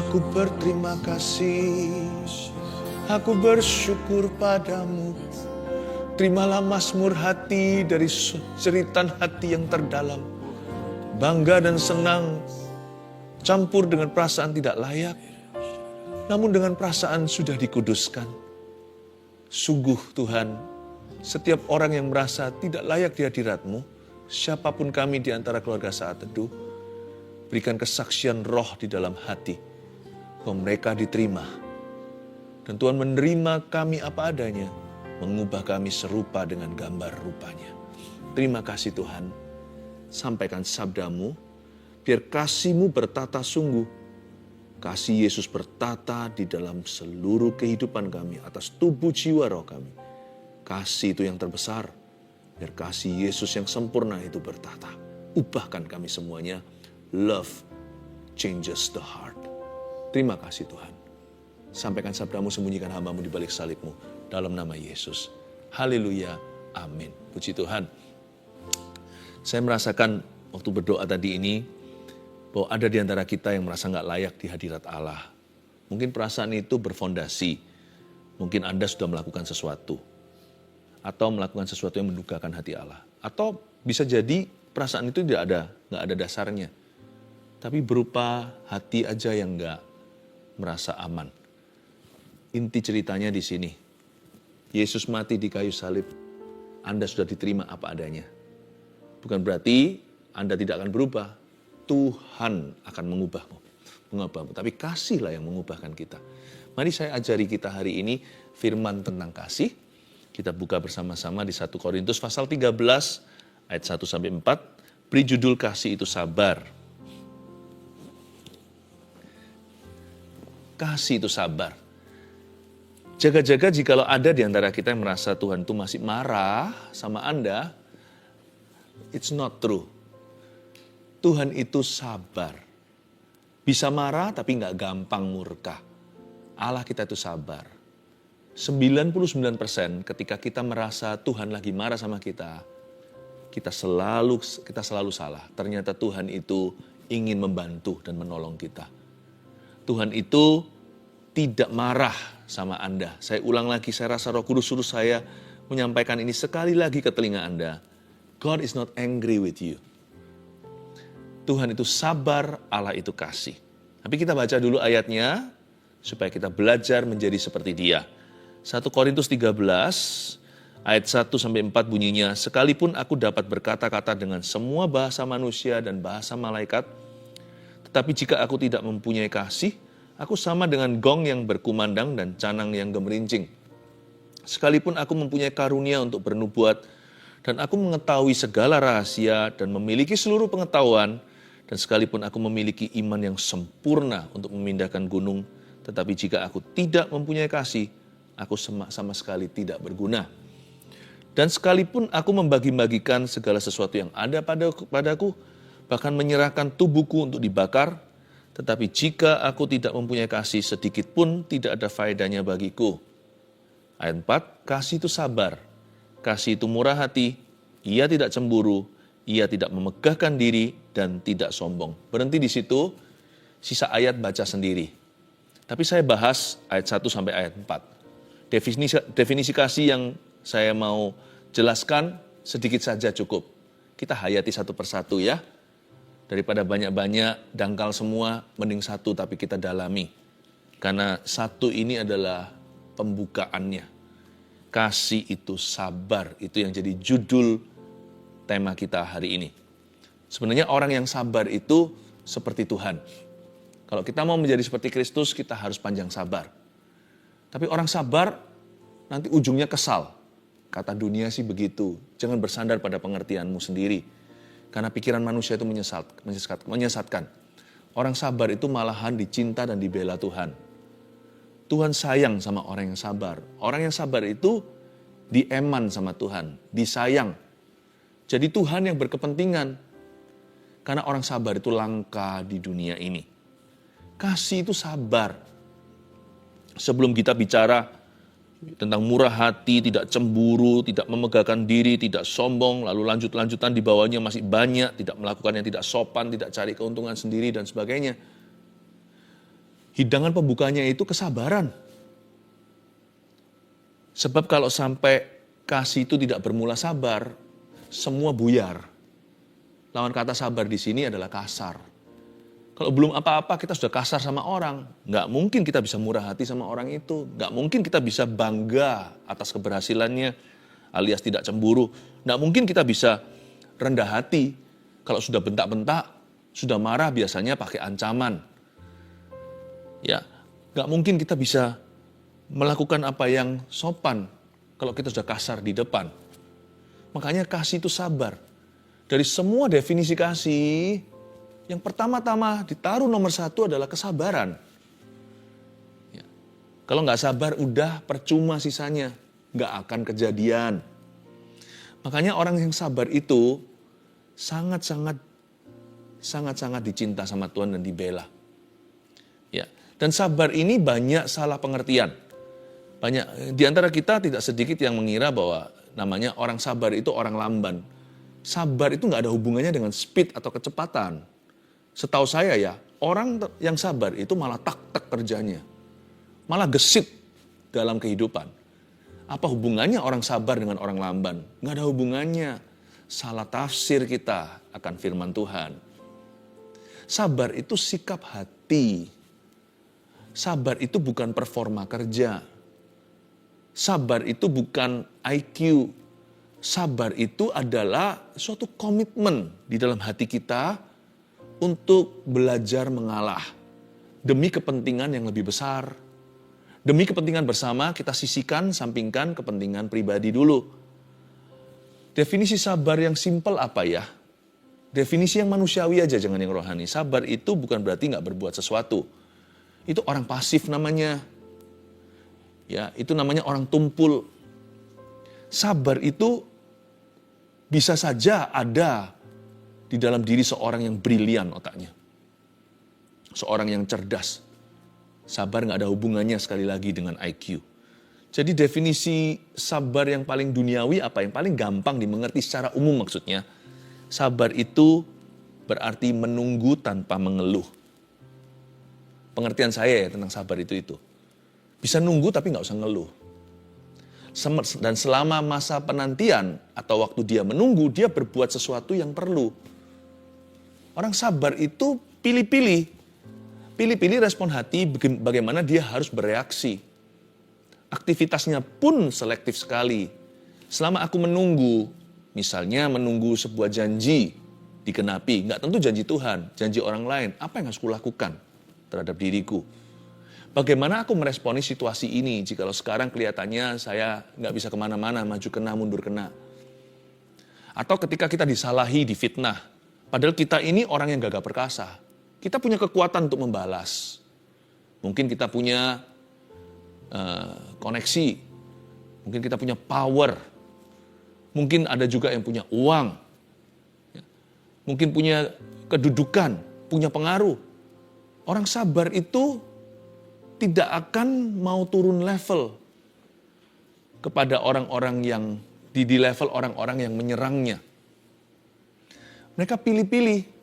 Aku berterima kasih, aku bersyukur padamu. Terimalah mazmur hati dari jeritan hati yang terdalam. Bangga dan senang, campur dengan perasaan tidak layak, namun dengan perasaan sudah dikuduskan. Sungguh Tuhan, setiap orang yang merasa tidak layak di hadirat-Mu, siapapun kami di antara keluarga Saat Teduh, berikan kesaksian roh di dalam hati, bahwa mereka diterima. Dan Tuhan menerima kami apa adanya, mengubah kami serupa dengan gambar rupanya. Terima kasih Tuhan, sampaikan sabda-Mu, biar kasih-Mu bertata sungguh. Kasih Yesus bertata di dalam seluruh kehidupan kami, atas tubuh jiwa roh kami. Kasih itu yang terbesar, biar kasih Yesus yang sempurna itu bertata. Ubahkan kami semuanya, love changes the heart. Terima kasih Tuhan. Sampaikan sabda-Mu, sembunyikan hamba-Mu di balik salib-Mu. Dalam nama Yesus. Haleluya. Amin. Puji Tuhan. Saya merasakan waktu berdoa tadi ini, bahwa ada di antara kita yang merasa nggak layak di hadirat Allah. Mungkin perasaan itu berfondasi. Mungkin Anda sudah melakukan sesuatu. Atau melakukan sesuatu yang mendukakan hati Allah. Atau bisa jadi perasaan itu nggak ada dasarnya. Tapi berupa hati aja yang nggak merasa aman. Inti ceritanya di sini. Yesus mati di kayu salib. Anda sudah diterima apa adanya. Bukan berarti Anda tidak akan berubah. Tuhan akan mengubahmu. Tapi kasihlah yang mengubahkan kita. Mari saya ajari kita hari ini firman tentang kasih. Kita buka bersama-sama di 1 Korintus pasal 13 ayat 1-4. Beri judul kasih itu sabar. Kasih itu sabar. Jaga-jaga jikalau ada di antara kita yang merasa Tuhan itu masih marah sama Anda, it's not true. Tuhan itu sabar. Bisa marah tapi nggak gampang murka. Allah kita itu sabar. 99% ketika kita merasa Tuhan lagi marah sama kita, kita selalu salah. Ternyata Tuhan itu ingin membantu dan menolong kita. Tuhan itu tidak marah sama Anda. Saya ulang lagi, saya rasa Roh Kudus suruh saya menyampaikan ini sekali lagi ke telinga Anda. God is not angry with you. Tuhan itu sabar, Allah itu kasih. Tapi kita baca dulu ayatnya, supaya kita belajar menjadi seperti Dia. 1 Korintus 13, ayat 1-4 bunyinya, sekalipun aku dapat berkata-kata dengan semua bahasa manusia dan bahasa malaikat, tetapi jika aku tidak mempunyai kasih, aku sama dengan gong yang berkumandang dan canang yang gemerincing. Sekalipun aku mempunyai karunia untuk bernubuat, dan aku mengetahui segala rahasia dan memiliki seluruh pengetahuan, dan sekalipun aku memiliki iman yang sempurna untuk memindahkan gunung, tetapi jika aku tidak mempunyai kasih, aku sama sekali tidak berguna. Dan sekalipun aku membagi-bagikan segala sesuatu yang ada padaku, bahkan menyerahkan tubuhku untuk dibakar, tetapi jika aku tidak mempunyai kasih, sedikit pun tidak ada faedahnya bagiku. Ayat 4, kasih itu sabar, kasih itu murah hati, ia tidak cemburu, ia tidak memegahkan diri dan tidak sombong. Berhenti di situ, sisa ayat baca sendiri. Tapi saya bahas ayat 1 sampai ayat 4. Definisi kasih yang saya mau jelaskan sedikit saja cukup. Kita hayati satu persatu ya. Daripada banyak-banyak dangkal semua, mending satu tapi kita dalami. Karena satu ini adalah pembukaannya. Kasih itu sabar, itu yang jadi judul tema kita hari ini. Sebenarnya orang yang sabar itu seperti Tuhan. Kalau kita mau menjadi seperti Kristus, kita harus panjang sabar. Tapi orang sabar nanti ujungnya kesal. Kata dunia sih begitu. Jangan bersandar pada pengertianmu sendiri. Karena pikiran manusia itu menyesatkan. Orang sabar itu malahan dicinta dan dibela Tuhan. Tuhan sayang sama orang yang sabar. Orang yang sabar itu dieman sama Tuhan, disayang. Jadi Tuhan yang berkepentingan. Karena orang sabar itu langka di dunia ini. Kasih itu sabar. Sebelum kita bicara tentang murah hati, tidak cemburu, tidak memegahkan diri, tidak sombong, lalu lanjutan di bawahnya masih banyak, tidak melakukan yang tidak sopan, tidak cari keuntungan sendiri dan sebagainya. Hidangan pembukanya itu kesabaran. Sebab kalau sampai kasih itu tidak bermula sabar, semua buyar. Lawan kata sabar di sini adalah kasar. Kalau belum apa-apa kita sudah kasar sama orang, nggak mungkin kita bisa murah hati sama orang itu. Nggak mungkin kita bisa bangga atas keberhasilannya, alias tidak cemburu. Nggak mungkin kita bisa rendah hati. Kalau sudah bentak-bentak, sudah marah biasanya pakai ancaman. Ya, nggak mungkin kita bisa melakukan apa yang sopan kalau kita sudah kasar di depan. Makanya kasih itu sabar. Dari semua definisi kasih, yang pertama-tama ditaruh nomor 1 adalah kesabaran. Ya. Kalau nggak sabar, udah percuma sisanya. Nggak akan kejadian. Makanya orang yang sabar itu sangat-sangat dicinta sama Tuhan dan dibela. Ya. Dan sabar ini banyak salah pengertian. Banyak di antara kita tidak sedikit yang mengira bahwa namanya orang sabar itu orang lamban. Sabar itu nggak ada hubungannya dengan speed atau kecepatan. Setahu saya ya, orang yang sabar itu malah tak-tak kerjanya. Malah gesit dalam kehidupan. Apa hubungannya orang sabar dengan orang lamban? Nggak ada hubungannya. Salah tafsir kita akan firman Tuhan. Sabar itu sikap hati. Sabar itu bukan performa kerja. Sabar itu bukan IQ. Sabar itu adalah suatu komitmen di dalam hati kita untuk belajar mengalah demi kepentingan yang lebih besar. Demi kepentingan bersama kita sisihkan, sampingkan kepentingan pribadi dulu. Definisi sabar yang simpel apa ya? Definisi yang manusiawi aja, jangan yang rohani. Sabar itu bukan berarti nggak berbuat sesuatu. Itu orang pasif namanya. Ya, itu namanya orang tumpul. Sabar itu bisa saja ada di dalam diri seorang yang brilian otaknya. Seorang yang cerdas. Sabar nggak ada hubungannya sekali lagi dengan IQ. Jadi definisi sabar yang paling duniawi apa? Yang paling gampang dimengerti secara umum maksudnya. Sabar itu berarti menunggu tanpa mengeluh. Pengertian saya ya tentang sabar itu. Bisa nunggu tapi nggak usah ngeluh. Dan selama masa penantian atau waktu dia menunggu, dia berbuat sesuatu yang perlu. Orang sabar itu pilih-pilih. Pilih-pilih respon hati bagaimana dia harus bereaksi. Aktivitasnya pun selektif sekali. Selama aku menunggu, misalnya menunggu sebuah janji dikenapi, nggak tentu janji Tuhan, janji orang lain, apa yang harus kulakukan terhadap diriku? Bagaimana aku meresponi situasi ini jikalau sekarang kelihatannya saya nggak bisa kemana-mana, maju kena, mundur kena. Atau ketika kita disalahi, difitnah, padahal kita ini orang yang gagah perkasa. Kita punya kekuatan untuk membalas. Mungkin kita punya koneksi, mungkin kita punya power, mungkin ada juga yang punya uang, mungkin punya kedudukan, punya pengaruh. Orang sabar itu tidak akan mau turun level kepada orang-orang yang di level orang-orang yang menyerangnya. Mereka pilih-pilih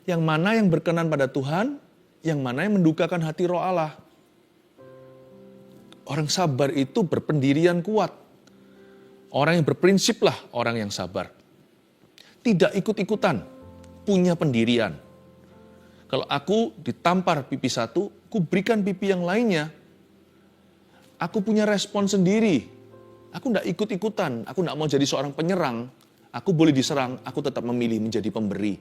yang mana yang berkenan pada Tuhan, yang mana yang mendukakan hati Roh Allah. Orang sabar itu berpendirian kuat. Orang yang berprinsip lah orang yang sabar. Tidak ikut-ikutan, punya pendirian. Kalau aku ditampar pipi satu, aku berikan pipi yang lainnya. Aku punya respon sendiri. Aku tidak ikut-ikutan, aku tidak mau jadi seorang penyerang. Aku boleh diserang, aku tetap memilih menjadi pemberi.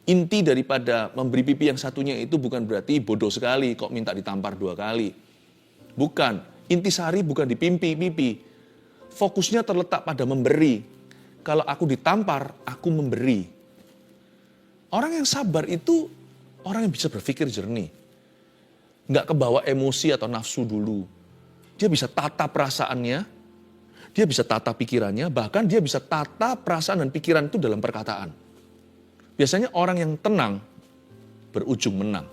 Inti daripada memberi pipi yang satunya itu bukan berarti bodoh sekali kok minta ditampar 2 kali. Bukan, intisari bukan di pipi. Fokusnya terletak pada memberi. Kalau aku ditampar, aku memberi. Orang yang sabar itu orang yang bisa berpikir jernih. Nggak kebawa emosi atau nafsu dulu. Dia bisa tata perasaannya, dia bisa tata pikirannya, bahkan dia bisa tata perasaan dan pikiran itu dalam perkataan. Biasanya orang yang tenang berujung menang.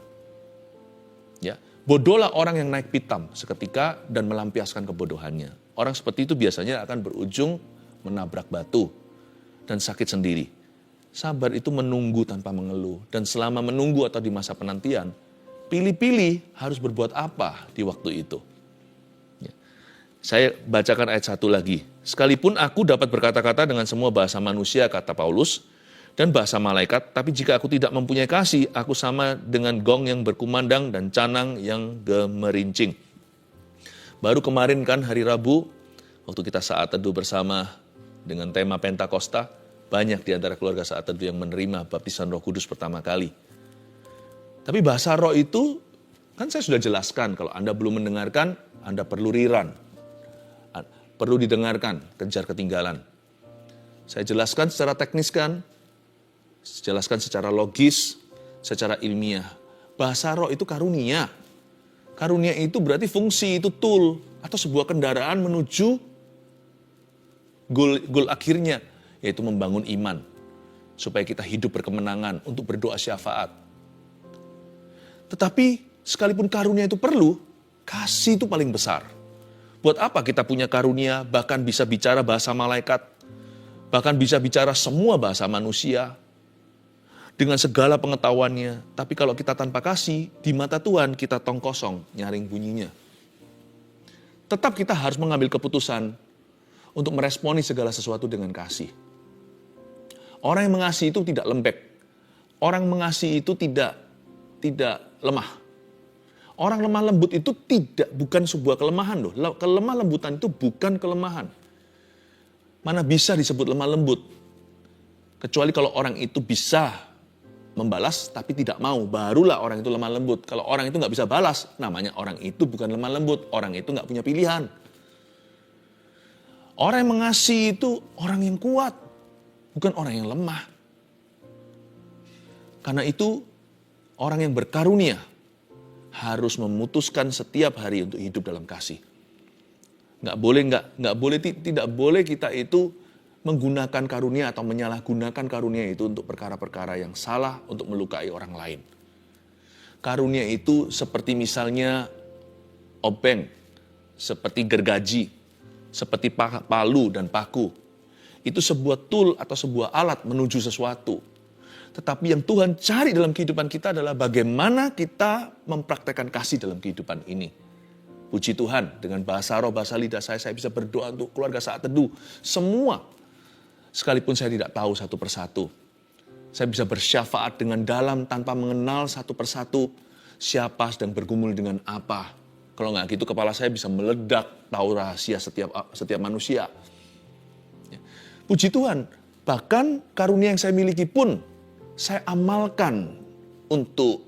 Ya, bodohlah orang yang naik pitam seketika dan melampiaskan kebodohannya. Orang seperti itu biasanya akan berujung menabrak batu dan sakit sendiri. Sabar itu menunggu tanpa mengeluh. Dan selama menunggu atau di masa penantian, pilih-pilih harus berbuat apa di waktu itu. Ya. Saya bacakan ayat 1 lagi. Sekalipun aku dapat berkata-kata dengan semua bahasa manusia, kata Paulus, dan bahasa malaikat, tapi jika aku tidak mempunyai kasih, aku sama dengan gong yang berkumandang dan canang yang gemerincing. Baru kemarin kan hari Rabu, waktu kita saat teduh bersama dengan tema Pentakosta, banyak di antara keluarga saat teduh yang menerima baptisan Roh Kudus pertama kali. Tapi bahasa roh itu, kan saya sudah jelaskan, kalau Anda belum mendengarkan, Anda perlu rerun. Perlu didengarkan, kejar ketinggalan. Saya jelaskan secara teknis kan, jelaskan secara logis, secara ilmiah. Bahasa roh itu karunia. Karunia itu berarti fungsi, itu tool, atau sebuah kendaraan menuju goal akhirnya, yaitu membangun iman. Supaya kita hidup berkemenangan untuk berdoa syafaat. Tetapi sekalipun karunia itu perlu, kasih itu paling besar. Buat apa kita punya karunia, bahkan bisa bicara bahasa malaikat, bahkan bisa bicara semua bahasa manusia, dengan segala pengetahuannya. Tapi kalau kita tanpa kasih, di mata Tuhan kita tong kosong, nyaring bunyinya. Tetap kita harus mengambil keputusan untuk meresponi segala sesuatu dengan kasih. Orang yang mengasihi itu tidak lembek. Orang mengasihi itu tidak lemah. Orang lemah lembut itu bukan sebuah kelemahan loh. Kelemah lembutan itu bukan kelemahan. Mana bisa disebut lemah lembut? Kecuali kalau orang itu bisa membalas tapi tidak mau, barulah orang itu lemah lembut. Kalau orang itu nggak bisa balas, namanya orang itu bukan lemah lembut. Orang itu nggak punya pilihan. Orang yang mengasihi itu orang yang kuat, bukan orang yang lemah. Karena itu orang yang berkarunia harus memutuskan setiap hari untuk hidup dalam kasih. Tidak boleh kita itu menggunakan karunia atau menyalahgunakan karunia itu untuk perkara-perkara yang salah, untuk melukai orang lain. Karunia itu seperti misalnya obeng, seperti gergaji, seperti palu dan paku. Itu sebuah tool atau sebuah alat menuju sesuatu. Tetapi yang Tuhan cari dalam kehidupan kita adalah bagaimana kita mempraktekkan kasih dalam kehidupan ini. Puji Tuhan, dengan bahasa roh, bahasa lidah saya bisa berdoa untuk keluarga saat teduh. Semua, sekalipun saya tidak tahu satu persatu. Saya bisa bersyafaat dengan dalam tanpa mengenal satu persatu siapa sedang bergumul dengan apa. Kalau nggak gitu kepala saya bisa meledak, tahu rahasia setiap manusia. Puji Tuhan, bahkan karunia yang saya miliki pun saya amalkan untuk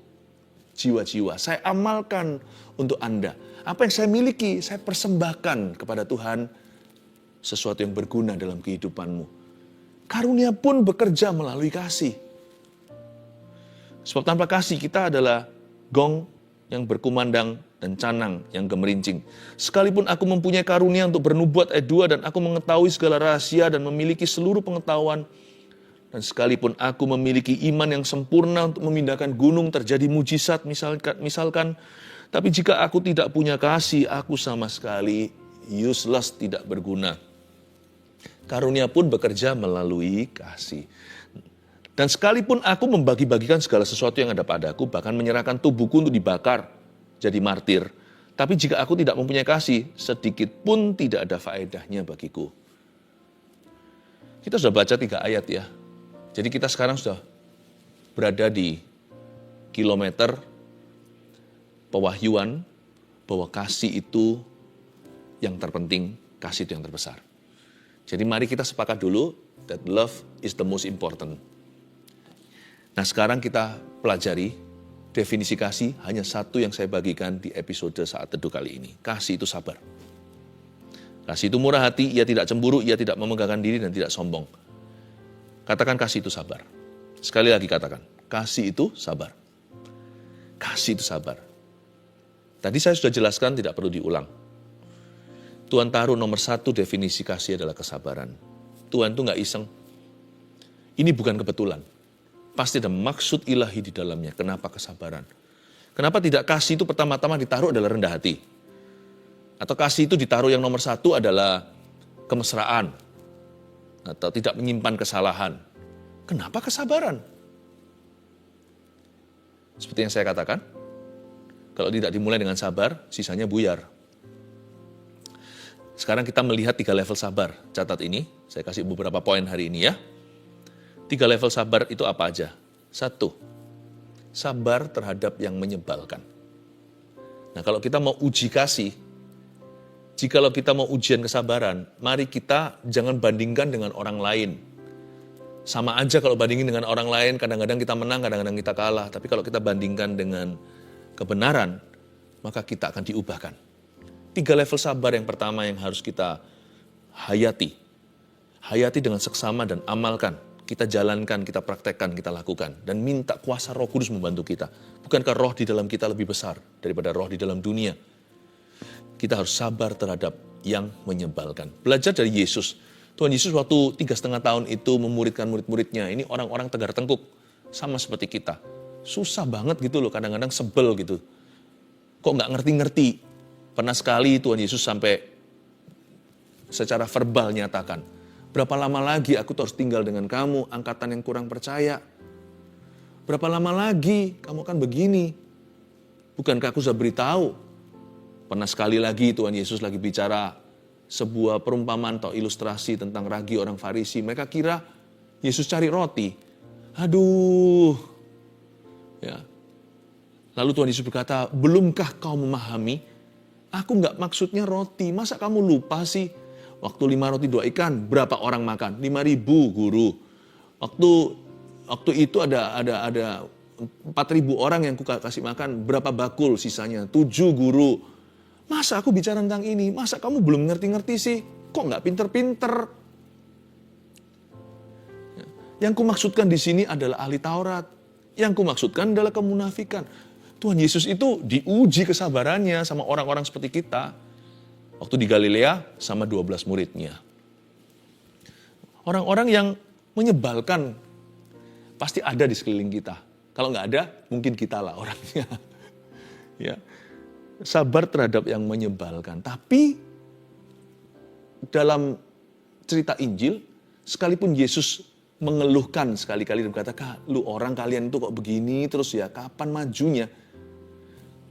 jiwa-jiwa. Saya amalkan untuk Anda. Apa yang saya miliki, saya persembahkan kepada Tuhan sesuatu yang berguna dalam kehidupanmu. Karunia pun bekerja melalui kasih. Sebab tanpa kasih kita adalah gong yang berkumandang dan canang yang gemerincing. Sekalipun aku mempunyai karunia untuk bernubuat ayat 2 dan aku mengetahui segala rahasia dan memiliki seluruh pengetahuan, dan sekalipun aku memiliki iman yang sempurna untuk memindahkan gunung terjadi mujizat misalkan, tapi jika aku tidak punya kasih, aku sama sekali useless, tidak berguna. Karunia pun bekerja melalui kasih. Dan sekalipun aku membagi-bagikan segala sesuatu yang ada padaku, bahkan menyerahkan tubuhku untuk dibakar jadi martir, tapi jika aku tidak mempunyai kasih, sedikit pun tidak ada faedahnya bagiku. Kita sudah baca 3 ayat ya. Jadi kita sekarang sudah berada di kilometer pewahyuan bahwa kasih itu yang terpenting, kasih itu yang terbesar. Jadi mari kita sepakat dulu that love is the most important. Nah sekarang kita pelajari definisi kasih, hanya satu yang saya bagikan di episode saat teduh kali ini. Kasih itu sabar. Kasih itu murah hati, ia tidak cemburu, ia tidak memegahkan diri dan tidak sombong. Katakan kasih itu sabar. Sekali lagi katakan, kasih itu sabar. Kasih itu sabar. Tadi saya sudah jelaskan, tidak perlu diulang. Tuhan taruh nomor 1 definisi kasih adalah kesabaran. Tuhan itu nggak iseng. Ini bukan kebetulan. Pasti ada maksud ilahi di dalamnya. Kenapa kesabaran? Kenapa tidak kasih itu pertama-tama ditaruh adalah rendah hati? Atau kasih itu ditaruh yang nomor 1 adalah kemesraan? Atau tidak menyimpan kesalahan? Kenapa kesabaran? Seperti yang saya katakan, Kalau tidak dimulai dengan sabar, sisanya buyar. Sekarang kita melihat 3 level sabar. Catat ini, saya kasih beberapa poin hari ini ya. 3 level sabar itu apa aja? 1, sabar terhadap yang menyebalkan. Nah, kalau kita mau uji kasih, jikalau kita mau ujian kesabaran, mari kita jangan bandingkan dengan orang lain. Sama aja kalau bandingin dengan orang lain, kadang-kadang kita menang, kadang-kadang kita kalah. Tapi kalau kita bandingkan dengan kebenaran, maka kita akan diubahkan. 3 level sabar yang pertama yang harus kita hayati. Hayati dengan seksama dan amalkan. Kita jalankan, kita praktekkan, kita lakukan. Dan minta kuasa Roh Kudus membantu kita. Bukankah roh di dalam kita lebih besar daripada roh di dalam dunia? Kita harus sabar terhadap yang menyebalkan. Belajar dari Yesus. Tuhan Yesus waktu 3,5 tahun itu memuridkan murid-muridnya. Ini orang-orang tegar tengkuk. Sama seperti kita. Susah banget gitu loh, kadang-kadang sebel gitu. Kok nggak ngerti-ngerti? Pernah sekali Tuhan Yesus sampai secara verbal nyatakan, berapa lama lagi aku harus tinggal dengan kamu, angkatan yang kurang percaya? Berapa lama lagi kamu akan begini? Bukankah aku sudah beritahu? Pernah sekali lagi Tuhan Yesus lagi bicara sebuah perumpamaan atau ilustrasi tentang ragi orang Farisi. Mereka kira Yesus cari roti. Aduh. Ya. Lalu Tuhan Yesus berkata, belumkah kau memahami? Aku nggak maksudnya roti, masa kamu lupa sih? Waktu 5 roti 2 ikan, berapa orang makan? 5.000 guru. Waktu itu ada 4.000 orang yang kasih makan, berapa bakul sisanya? 7 guru. Masa aku bicara tentang ini? Masa kamu belum ngerti-ngerti sih? Kok nggak pinter-pinter? Yang kumaksudkan di sini adalah ahli Taurat. Yang kumaksudkan adalah kemunafikan. Tuhan Yesus itu diuji kesabarannya sama orang-orang seperti kita. Waktu di Galilea sama 12 muridnya. Orang-orang yang menyebalkan pasti ada di sekeliling kita. Kalau nggak ada, mungkin kita lah orangnya. Ya, sabar terhadap yang menyebalkan. Tapi dalam cerita Injil, sekalipun Yesus mengeluhkan sekali-kali dan berkata, lu orang kalian itu kok begini terus ya, kapan majunya?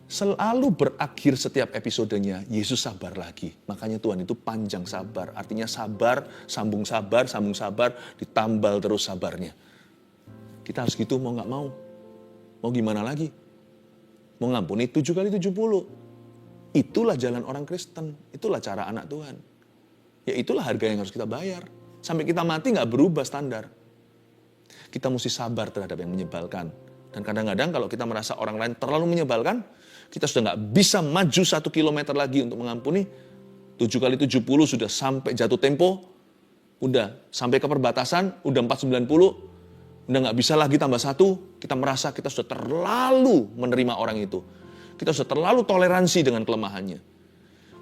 Selalu berakhir setiap episodenya, Yesus sabar lagi. Makanya Tuhan itu panjang sabar. Artinya sabar, sambung sabar, ditambal terus sabarnya. Kita harus gitu mau gak mau. Mau gimana lagi? Mau ngampuni 7 kali 70. Itulah jalan orang Kristen. Itulah cara anak Tuhan. Ya itulah harga yang harus kita bayar. Sampai kita mati gak berubah standar. Kita mesti sabar terhadap yang menyebalkan. Dan kadang-kadang kalau kita merasa orang lain terlalu menyebalkan, kita sudah nggak bisa maju 1 kilometer lagi untuk mengampuni. 7 kali 70 sudah sampai jatuh tempo. Udah sampai ke perbatasan, udah 490. Udah nggak bisa lagi tambah 1. Kita merasa kita sudah terlalu menerima orang itu. Kita sudah terlalu toleransi dengan kelemahannya.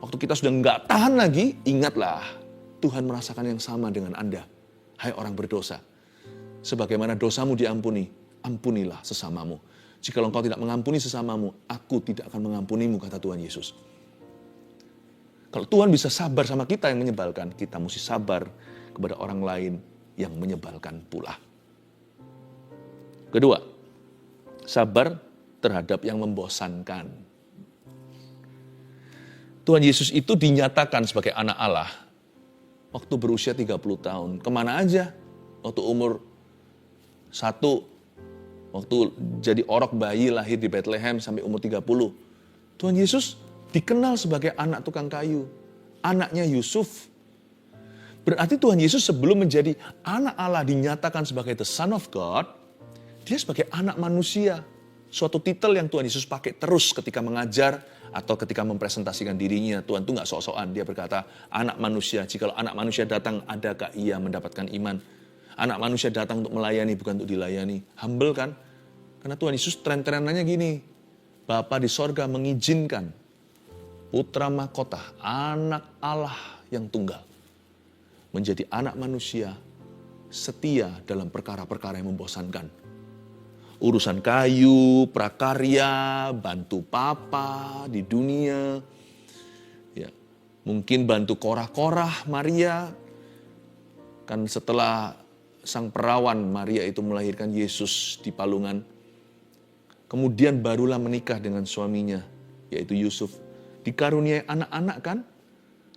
Waktu kita sudah nggak tahan lagi, ingatlah Tuhan merasakan yang sama dengan Anda. Hai orang berdosa. Sebagaimana dosamu diampuni, ampunilah sesamamu. Jika engkau tidak mengampuni sesamamu, aku tidak akan mengampunimu, kata Tuhan Yesus. Kalau Tuhan bisa sabar sama kita yang menyebalkan, kita mesti sabar kepada orang lain yang menyebalkan pula. Kedua, sabar terhadap yang membosankan. Tuhan Yesus itu dinyatakan sebagai anak Allah waktu berusia 30 tahun. Kemana aja? Waktu umur 1, waktu jadi orok bayi lahir di Bethlehem sampai umur 30. Tuhan Yesus dikenal sebagai anak tukang kayu. Anaknya Yusuf. Berarti Tuhan Yesus sebelum menjadi anak Allah dinyatakan sebagai the Son of God, dia sebagai anak manusia. Suatu titel yang Tuhan Yesus pakai terus ketika mengajar atau ketika mempresentasikan dirinya. Tuhan itu gak sok-sokan. Dia berkata, anak manusia. Jikalau anak manusia datang, adakah ia mendapatkan iman? Anak manusia datang untuk melayani, bukan untuk dilayani. Humble kan? Karena Tuhan Yesus tren-trenannya gini. Bapa di sorga mengizinkan putra mahkota, anak Allah yang tunggal, menjadi anak manusia setia dalam perkara-perkara yang membosankan. Urusan kayu, prakarya, bantu papa di dunia. Ya, mungkin bantu Korah-Korah Maria. Kan setelah sang perawan Maria itu melahirkan Yesus di palungan. Kemudian barulah menikah dengan suaminya. yaitu Yusuf. Dikaruniai anak-anak kan?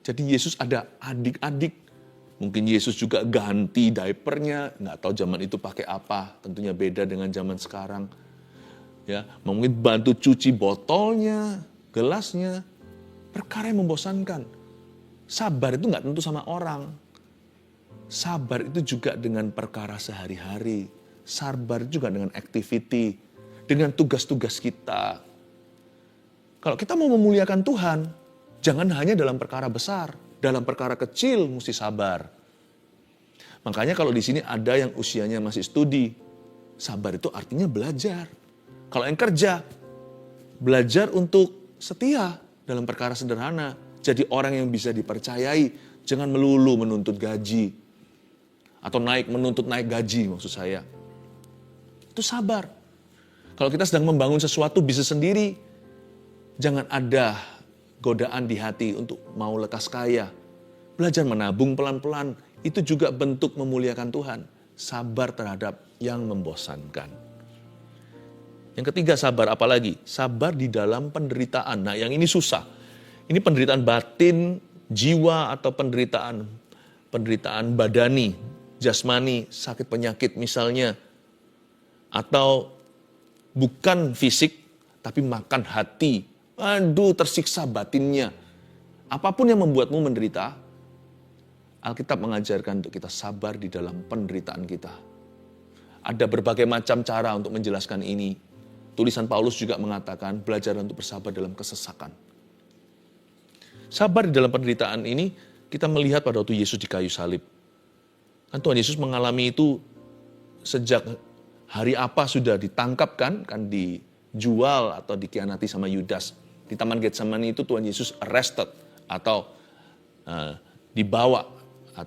Jadi Yesus ada adik-adik. Mungkin Yesus juga ganti diapernya, nggak tahu zaman itu pakai apa, tentunya beda dengan zaman sekarang. Ya, mungkin bantu cuci botolnya, gelasnya, perkara yang membosankan. Sabar itu nggak tentu sama orang. Sabar itu juga dengan perkara sehari-hari. Sabar juga dengan activity, dengan tugas-tugas kita. Kalau kita mau memuliakan Tuhan, jangan hanya dalam perkara besar, dalam perkara kecil mesti sabar. Makanya kalau di sini ada yang usianya masih studi, sabar itu artinya belajar. Kalau yang kerja, belajar untuk setia dalam perkara sederhana. Jadi orang yang bisa dipercayai, jangan melulu menuntut gaji. Atau menuntut naik gaji maksud saya. Itu sabar. Kalau kita sedang membangun sesuatu bisnis sendiri, jangan ada godaan di hati untuk mau lekas kaya. Belajar menabung pelan-pelan, itu juga bentuk memuliakan Tuhan. Sabar terhadap yang membosankan. Yang ketiga sabar apalagi? Sabar di dalam penderitaan. Nah yang ini susah. Ini penderitaan batin, jiwa atau penderitaan badani, jasmani, sakit penyakit misalnya. Atau bukan fisik, tapi makan hati. Aduh tersiksa batinnya. Apapun yang membuatmu menderita, Alkitab mengajarkan untuk kita sabar di dalam penderitaan kita. Ada berbagai macam cara untuk menjelaskan ini. Tulisan Paulus juga mengatakan belajar untuk bersabar dalam kesesakan. Sabar di dalam penderitaan ini kita melihat pada waktu Yesus di kayu salib. Kan Tuhan Yesus mengalami itu sejak hari apa sudah ditangkap kan dijual atau dikhianati sama Yudas. Di Taman Getsemani itu Tuhan Yesus arrested atau dibawa,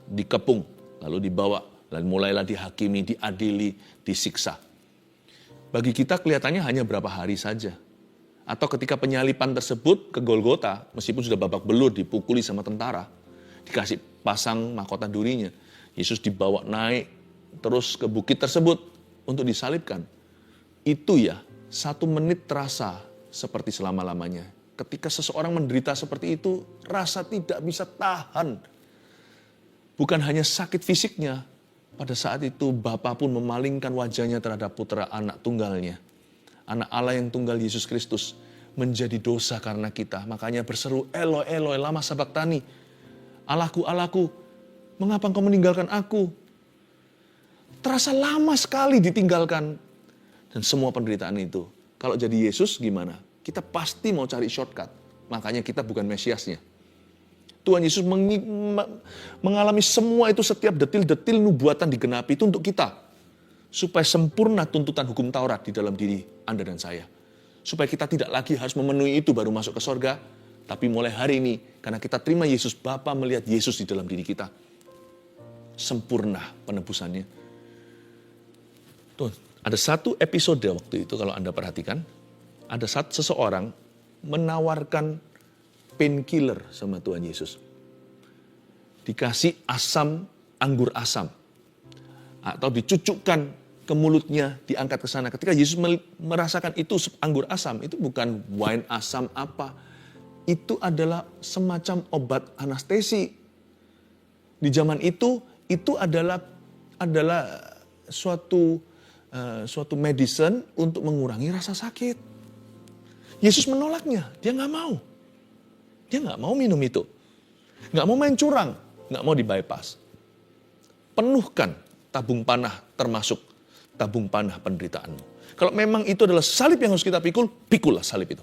dikepung, lalu dibawa, lalu mulailah dihakimi, diadili, disiksa. Bagi kita kelihatannya hanya berapa hari saja. Atau ketika penyalipan tersebut ke Golgota, meskipun sudah babak belur dipukuli sama tentara, dikasih pasang mahkota durinya, Yesus dibawa naik terus ke bukit tersebut untuk disalibkan. Itu ya, 1 menit terasa seperti selama-lamanya. Ketika seseorang menderita seperti itu, rasa tidak bisa tahan. Bukan hanya sakit fisiknya, pada saat itu Bapa pun memalingkan wajahnya terhadap putra anak tunggalnya. Anak Allah yang tunggal Yesus Kristus menjadi dosa karena kita. Makanya berseru, Eloi, Eloi, lama sabachthani. Allahku, Allahku, mengapa engkau meninggalkan aku? Terasa lama sekali ditinggalkan. Dan semua penderitaan itu. Kalau jadi Yesus gimana? Kita pasti mau cari shortcut. Makanya kita bukan Mesiasnya. Tuhan Yesus mengalami semua itu, setiap detil-detil nubuatan digenapi itu untuk kita. Supaya sempurna tuntutan hukum Taurat di dalam diri Anda dan saya. Supaya kita tidak lagi harus memenuhi itu baru masuk ke sorga. Tapi mulai hari ini, karena kita terima Yesus, Bapa melihat Yesus di dalam diri kita. Sempurna penebusannya. Tuh, ada satu episode waktu itu kalau Anda perhatikan. Ada seseorang menawarkan painkiller sama Tuhan Yesus. Dikasih anggur asam. Atau dicucukkan ke mulutnya, diangkat ke sana. Ketika Yesus merasakan itu anggur asam, itu bukan wine asam apa. Itu adalah semacam obat anestesi. Di zaman itu adalah suatu medicine untuk mengurangi rasa sakit. Yesus menolaknya, dia nggak mau. Dia nggak mau minum itu. Nggak mau main curang, nggak mau di-bypass. Penuhkan tabung panah termasuk tabung panah penderitaanmu. Kalau memang itu adalah salib yang harus kita pikul, pikullah salib itu.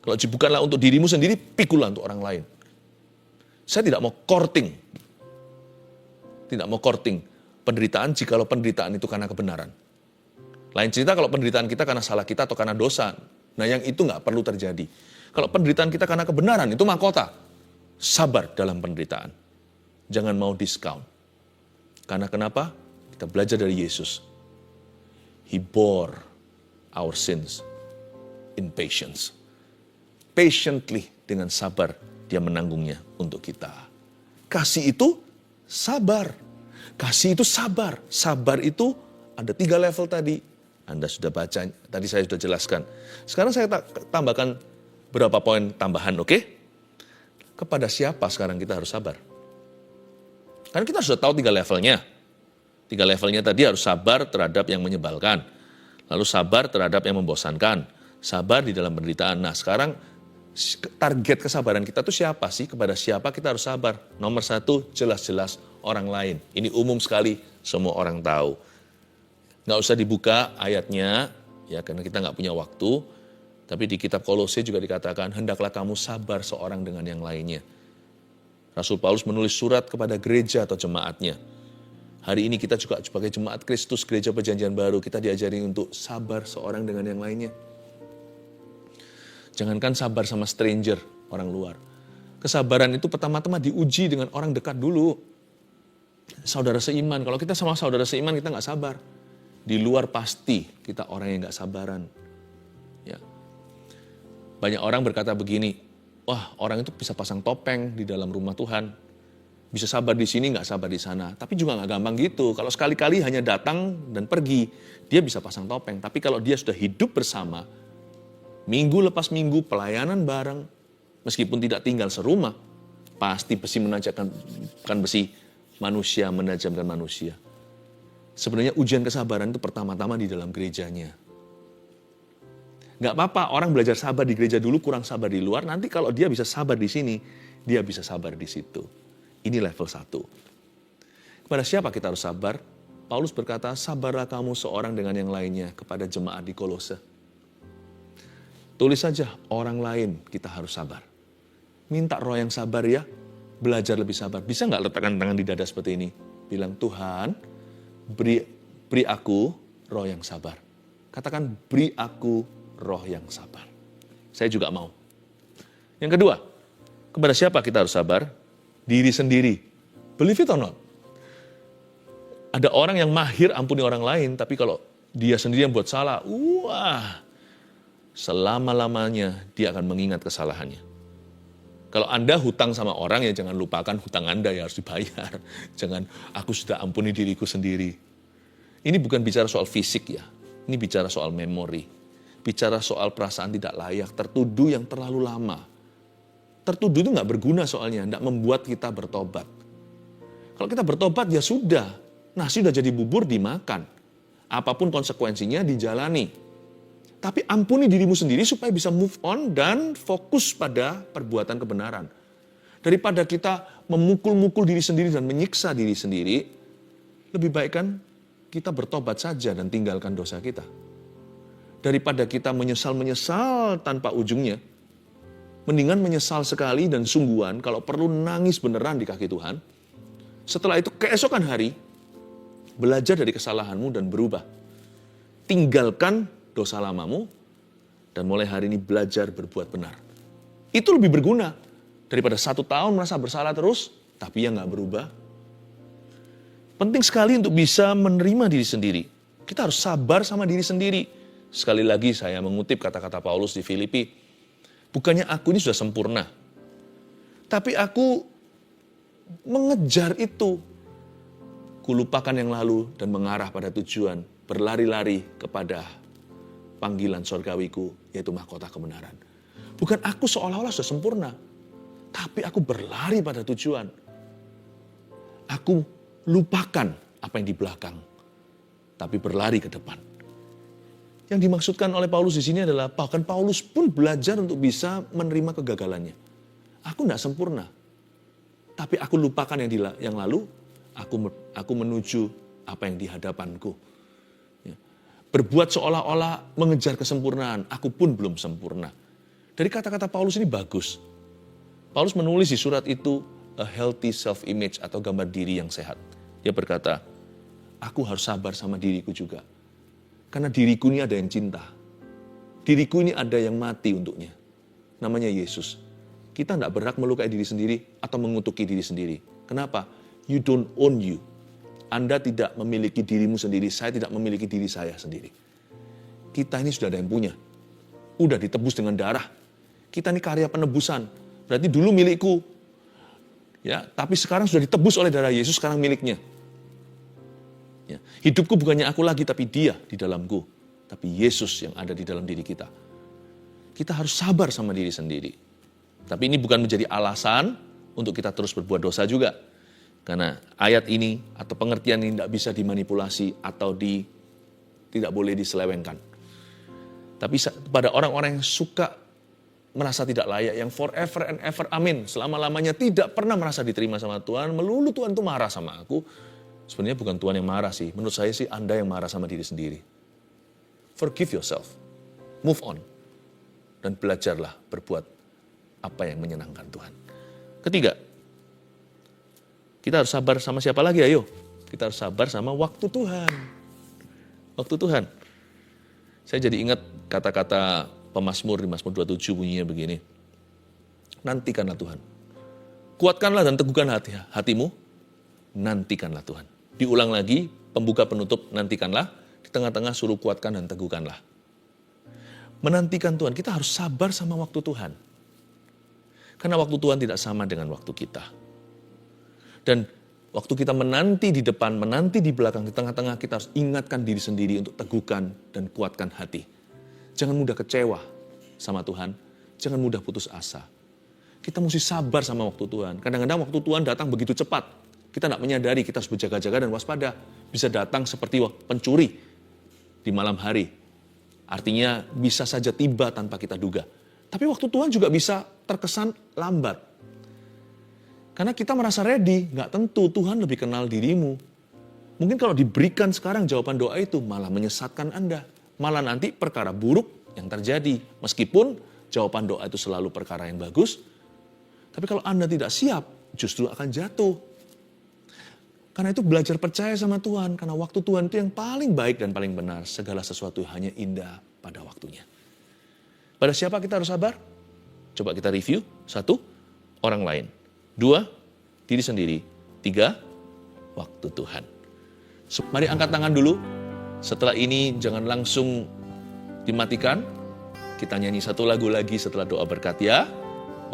Kalau bukanlah untuk dirimu sendiri, pikullah untuk orang lain. Saya tidak mau courting. Tidak mau courting penderitaan jikalau penderitaan itu karena kebenaran. Lain cerita kalau penderitaan kita karena salah kita atau karena dosa. Nah yang itu nggak perlu terjadi. Kalau penderitaan kita karena kebenaran, itu mahkota. Sabar dalam penderitaan. Jangan mau discount. Karena kenapa? Kita belajar dari Yesus. He bore our sins in patience. Patiently, dengan sabar, dia menanggungnya untuk kita. Kasih itu sabar. Kasih itu sabar. Sabar itu ada 3 level tadi. Anda sudah baca, tadi saya sudah jelaskan. Sekarang saya tambahkan Berapa poin tambahan, oke? Kepada siapa sekarang kita harus sabar? Karena kita sudah tahu 3 levelnya. 3 levelnya tadi harus sabar terhadap yang menyebalkan. Lalu sabar terhadap yang membosankan. Sabar di dalam penderitaan. Nah sekarang target kesabaran kita tuh siapa sih? Kepada siapa kita harus sabar? Nomor 1, jelas-jelas orang lain. Ini umum sekali, semua orang tahu. Nggak usah dibuka ayatnya, ya karena kita nggak punya waktu. Tapi di kitab Kolose juga dikatakan, hendaklah kamu sabar seorang dengan yang lainnya. Rasul Paulus menulis surat kepada gereja atau jemaatnya. Hari ini kita juga sebagai jemaat Kristus, gereja perjanjian baru, kita diajari untuk sabar seorang dengan yang lainnya. Jangankan sabar sama stranger, orang luar. Kesabaran itu pertama-tama diuji dengan orang dekat dulu. Saudara seiman, kalau kita sama saudara seiman kita nggak sabar. Di luar pasti kita orang yang nggak sabaran. Ya. Banyak orang berkata begini, wah orang itu bisa pasang topeng di dalam rumah Tuhan. Bisa sabar di sini, nggak sabar di sana. Tapi juga nggak gampang gitu. Kalau sekali-kali hanya datang dan pergi, dia bisa pasang topeng. Tapi kalau dia sudah hidup bersama, minggu lepas minggu, pelayanan bareng, meskipun tidak tinggal serumah, pasti besi menajamkan besi, manusia menajamkan manusia. Sebenarnya ujian kesabaran itu pertama-tama di dalam gerejanya. Nggak apa-apa, orang belajar sabar di gereja dulu, kurang sabar di luar. Nanti kalau dia bisa sabar di sini, dia bisa sabar di situ. Ini level 1. Kepada siapa kita harus sabar? Paulus berkata, sabarlah kamu seorang dengan yang lainnya kepada jemaat di Kolose. Tulis saja, orang lain kita harus sabar. Minta roh yang sabar ya, belajar lebih sabar. Bisa nggak letakkan tangan di dada seperti ini? Bilang, Tuhan, beri aku roh yang sabar. Katakan, beri aku roh yang sabar. Saya juga mau. Yang kedua, kepada siapa kita harus sabar? Diri sendiri. Believe it or not. Ada orang yang mahir ampuni orang lain, tapi kalau dia sendiri yang buat salah, wah, selama-lamanya dia akan mengingat kesalahannya. Kalau Anda hutang sama orang, ya jangan lupakan hutang Anda ya harus dibayar. Jangan, aku sudah ampuni diriku sendiri. Ini bukan bicara soal fisik ya, ini bicara soal memori. Bicara soal perasaan tidak layak, tertuduh yang terlalu lama. Tertuduh itu nggak berguna soalnya, nggak membuat kita bertobat. Kalau kita bertobat ya sudah, nasi udah jadi bubur dimakan. Apapun konsekuensinya dijalani. Tapi ampuni dirimu sendiri supaya bisa move on dan fokus pada perbuatan kebenaran. Daripada kita memukul-mukul diri sendiri dan menyiksa diri sendiri, lebih baik kan kita bertobat saja dan tinggalkan dosa kita. Daripada kita menyesal-menyesal tanpa ujungnya, mendingan menyesal sekali dan sungguhan, kalau perlu nangis beneran di kaki Tuhan. Setelah itu keesokan hari, belajar dari kesalahanmu dan berubah. Tinggalkan dosa lamamu, dan mulai hari ini belajar berbuat benar. Itu lebih berguna daripada 1 tahun merasa bersalah terus, tapi yang gak berubah. Penting sekali untuk bisa menerima diri sendiri. Kita harus sabar sama diri sendiri. Sekali lagi saya mengutip kata-kata Paulus di Filipi. Bukannya aku ini sudah sempurna. Tapi aku mengejar itu. Kulupakan yang lalu dan mengarah pada tujuan. Berlari-lari kepada panggilan surgawiku, yaitu mahkota kebenaran. Bukan aku seolah-olah sudah sempurna. Tapi aku berlari pada tujuan. Aku lupakan apa yang di belakang. Tapi berlari ke depan. Yang dimaksudkan oleh Paulus di sini adalah bahkan Paulus pun belajar untuk bisa menerima kegagalannya. Aku tidak sempurna, tapi aku lupakan yang lalu. Aku menuju apa yang di hadapanku. Ya. Berbuat seolah-olah mengejar kesempurnaan. Aku pun belum sempurna. Dari kata-kata Paulus ini bagus. Paulus menulis di surat itu a healthy self-image atau gambar diri yang sehat. Dia berkata, aku harus sabar sama diriku juga. Karena diriku ini ada yang cinta. Diriku ini ada yang mati untuknya. Namanya Yesus. Kita tidak berhak melukai diri sendiri atau mengutuki diri sendiri. Kenapa? You don't own you. Anda tidak memiliki dirimu sendiri, saya tidak memiliki diri saya sendiri. Kita ini sudah ada yang punya. Udah ditebus dengan darah. Kita ini karya penebusan. Berarti dulu milikku. Ya, tapi sekarang sudah ditebus oleh darah Yesus, sekarang miliknya. Ya, hidupku bukannya aku lagi, tapi Dia di dalamku. Tapi Yesus yang ada di dalam diri kita. kita harus sabar sama diri sendiri. Tapi ini bukan menjadi alasan untuk kita terus berbuat dosa juga. Karena ayat ini atau pengertian ini tidak bisa dimanipulasi atau tidak boleh diselewengkan. Tapi pada orang-orang yang suka merasa tidak layak, yang forever and ever, amin, selama-lamanya tidak pernah merasa diterima sama Tuhan, melulu Tuhan itu marah sama aku. Sebenarnya bukan Tuhan yang marah sih, menurut saya sih Anda yang marah sama diri sendiri. Forgive yourself, move on, dan belajarlah berbuat apa yang menyenangkan Tuhan. Ketiga, kita harus sabar sama siapa lagi, ayo? Kita harus sabar sama waktu Tuhan. Waktu Tuhan. Saya jadi ingat kata-kata pemazmur di Mazmur 27 bunyinya begini. Nantikanlah Tuhan. Kuatkanlah dan teguhkan hatimu. Nantikanlah Tuhan. Diulang lagi, pembuka penutup, nantikanlah. Di tengah-tengah suruh kuatkan dan teguhkanlah. Menantikan Tuhan, kita harus sabar sama waktu Tuhan. Karena waktu Tuhan tidak sama dengan waktu kita. Dan waktu kita menanti di depan, menanti di belakang, di tengah-tengah, kita harus ingatkan diri sendiri untuk teguhkan dan kuatkan hati. Jangan mudah kecewa sama Tuhan. Jangan mudah putus asa. Kita mesti sabar sama waktu Tuhan. Kadang-kadang waktu Tuhan datang begitu cepat. Kita tidak menyadari, kita harus berjaga-jaga dan waspada. Bisa datang seperti pencuri di malam hari. Artinya bisa saja tiba tanpa kita duga. Tapi waktu Tuhan juga bisa terkesan lambat. Karena kita merasa ready, nggak tentu Tuhan lebih kenal dirimu. Mungkin kalau diberikan sekarang jawaban doa itu malah menyesatkan Anda. Malah nanti perkara buruk yang terjadi. Meskipun jawaban doa itu selalu perkara yang bagus. Tapi kalau Anda tidak siap, justru akan jatuh. Karena itu belajar percaya sama Tuhan. Karena waktu Tuhan itu yang paling baik dan paling benar. Segala sesuatu hanya indah pada waktunya. Pada siapa kita harus sabar? Coba kita review. 1, orang lain. 2, diri sendiri. 3, waktu Tuhan. Mari angkat tangan dulu. Setelah ini jangan langsung dimatikan. Kita nyanyi satu lagu lagi setelah doa berkat ya.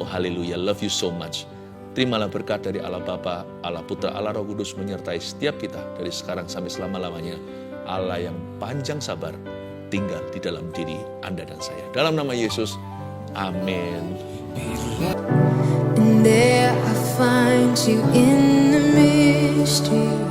Oh haleluya, love you so much. Terimalah berkat dari Allah Bapa, Allah Putra, Allah Roh Kudus menyertai setiap kita dari sekarang sampai selama-lamanya. Allah yang panjang sabar tinggal di dalam diri Anda dan saya. Dalam nama Yesus, amin. And there I find you in the mystery.